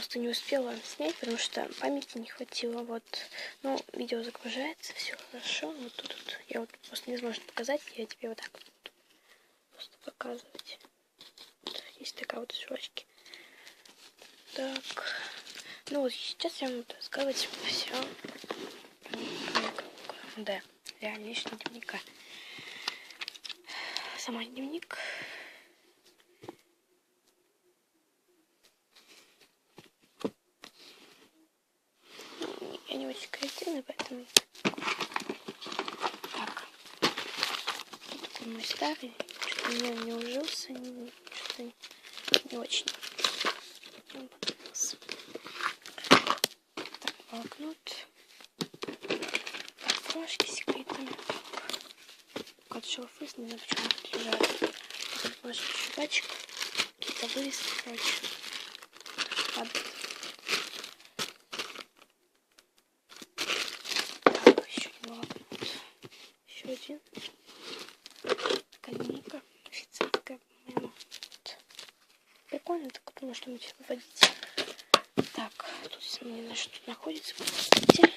просто не успела снять, потому что памяти не хватило. Вот, ну, видео загружается, все хорошо. Вот тут я вот просто невозможно показать, я тебе вот так вот просто показывать. Вот, есть такая вот жвачки. Так, ну вот сейчас я вам буду рассказывать все. Да, реально лишний дневника. Сама дневник. Я не очень креативный, поэтому... Так. Такой мой старый. Что-то мне не ужился, что-то не очень. Он понравился. Так, блокнот. Так, бумажки секретные. От шелфы, не знаю, почему тут лежат. Тут бумажки щипачек. Какие-то вырезки, короче. Падает. Так, еще один блокнот. Еще один. Линейка офицерская, по-моему. Вот. Прикольно, так вот можно что-нибудь выводить. Так, тут не знаю, что тут находится. Посмотрите.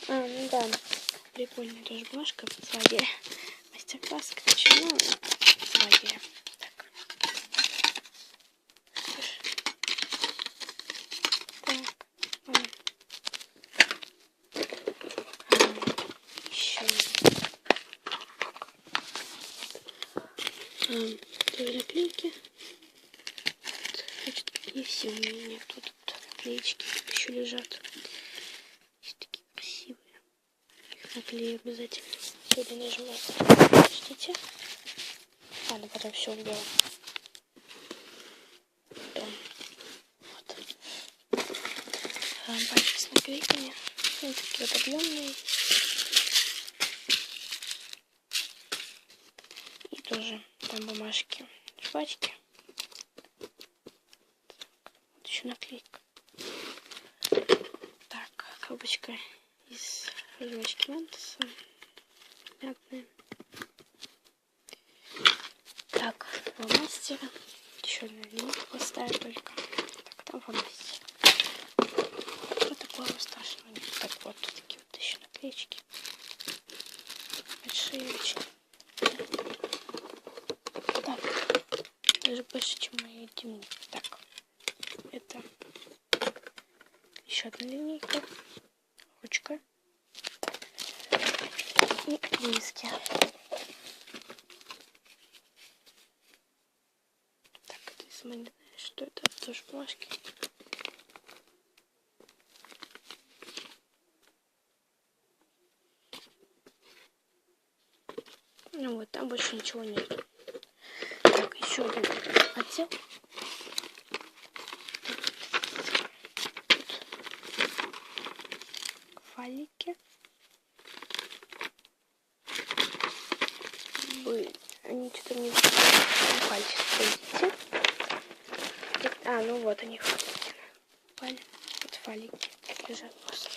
Ну да, прикольная тоже бумажка с лагеря. Мастер-класс, короче, ну, с лагеря. Так. Еще. Тоже наклейки. Значит, не все у меня нет. Тут наклеечки еще лежат. Есть такие красивые. Их наклею обязательно. Сюда нажимать. Подождите. Ладно, потом все уберу. Потом. Вот. Пачки с наклейками. Они такие вот объемные. И тоже там бумажки. Жвачки. Вот еще наклейка. Так, коробочка из жвачки Ментоса. Мятная. Так, фломастера. Еще одна линейка поставим только. Так, там фломастер. Вот такого страшного нет. Так, вот такие вот еще наклеечки. Большие очень. Так, даже больше, чем мои дневники. Так, это еще одна линейка. Ручка. И диски. Так, это сама не знаю, что это. Тоже бумажки. Ну вот, там больше ничего нет. Так, еще один отдел. Файлики. Они что-то мне пальчик видите. Ну вот они. Вот файлики лежат просто.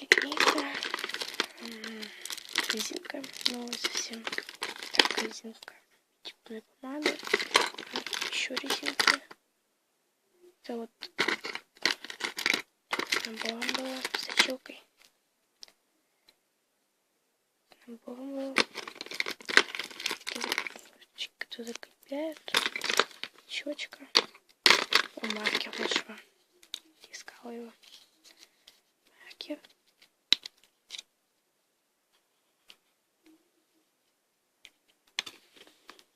Линейка. Резинка. Ну, совсем. Так, резинка. Типная помада. Еще резинка. Это вот набором было с точилкой. Набором было. Кто закрепляет. Щечка. Маркер нашего. Искала его. Маркер.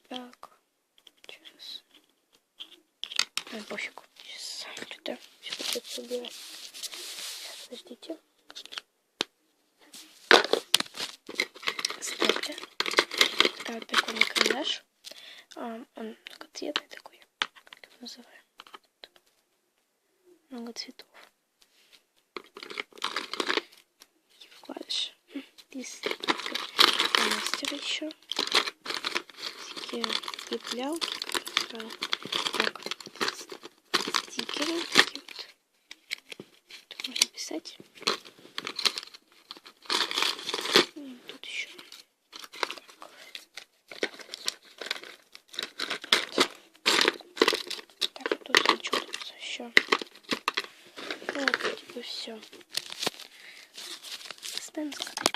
Так. Сейчас. Пофиг. Сейчас что-то все придется убирать. Сейчас, подождите. Кстати. Это вот такой карандаш. Он многоцветный такой. Как его называю? Много цветов. И вкладыш. Здесь мастер еще. Такие леплялки. Так. Стикеры. Такие вот. Тут можно писать. И тут еще. Так. еще. Вот, типа, все. Осталось сказать,